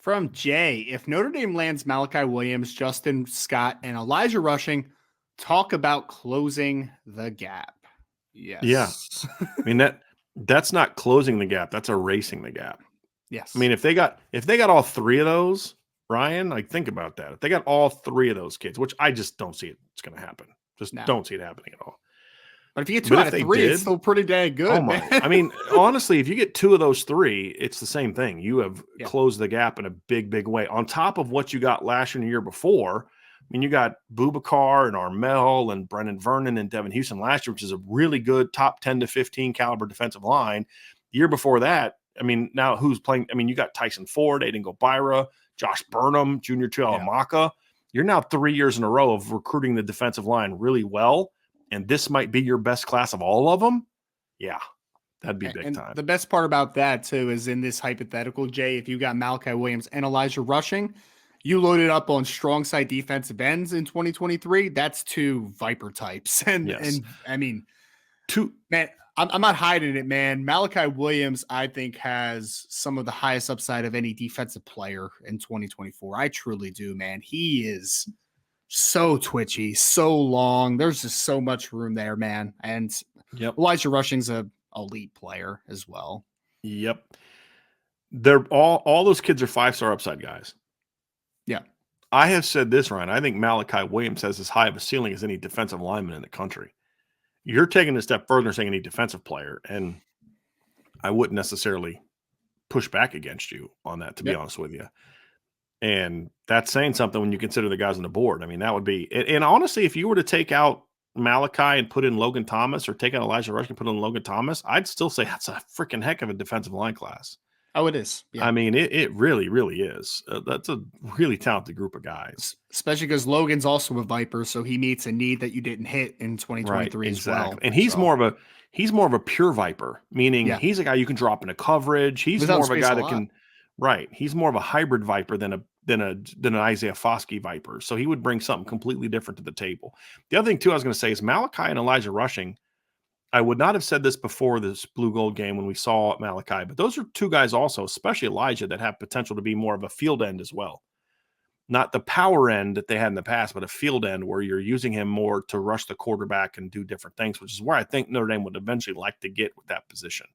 From Jay, if Notre Dame lands Mylachi Williams, Justin Scott, and Elijah Rushing, talk about closing the gap. Yeah. Yes. I mean, that's not closing the gap. That's erasing the gap. Yes. I mean, if they got all three of those, Ryan, like think about that. If they got all three of those kids, which I just don't see it's going to happen. Just don't see it happening at all. But if you get two out of three, it's still pretty dang good. Oh my! Man. I mean, honestly, if you get two of those three, it's the same thing. You have closed the gap in a big, big way. On top of what you got last year and the year before, I mean, you got Boubacar and Armel and Brennan Vernon and Devin Houston last year, which is a really good top 10 to 15 caliber defensive line. The year before that, I mean, now who's playing? I mean, you got Tyson Ford, Aiden Gobira, Josh Burnham, Junior Tuihalamaka. You're now 3 years in a row of recruiting the defensive line really well. And this might be your best class of all of them. Yeah, that'd be big time. The best part about that, too, is in this hypothetical, Jay, if you got Mylachi Williams and Elijah Rushing, you loaded up on strong side defensive ends in 2023. That's two Viper types. And I mean, man, I'm not hiding it, man. Mylachi Williams, I think, has some of the highest upside of any defensive player in 2024. I truly do, man. He is so twitchy, so long. There's just so much room there, man. And Elijah Rushing's a elite player as well. Yep. They're all those kids are 5-star upside guys. Yeah. I have said this, Ryan. I think Mylachi Williams has as high of a ceiling as any defensive lineman in the country. You're taking a step further and saying any defensive player, and I wouldn't necessarily push back against you on that, to be honest with you. And that's saying something when you consider the guys on the board. I mean, that would be – and honestly, if you were to take out Mylachi and put in Logan Thomas or take out Elijah Rushing and put in Logan Thomas, I'd still say that's a freaking heck of a defensive line class. Oh, it is. Yeah. I mean, it really, really is. That's a really talented group of guys. Especially because Logan's also a Viper, so he meets a need that you didn't hit in 2023 as well. And he's more of a pure Viper, meaning he's a guy you can drop into coverage. He's more of a guy that can – right. He's more of a hybrid Viper than an Isaiah Foskey Viper. So he would bring something completely different to the table. The other thing, too, I was going to say is Mylachi and Elijah Rushing. I would not have said this before this blue gold game when we saw Mylachi, but those are two guys also, especially Elijah, that have potential to be more of a field end as well. Not the power end that they had in the past, but a field end where you're using him more to rush the quarterback and do different things, which is where I think Notre Dame would eventually like to get with that position.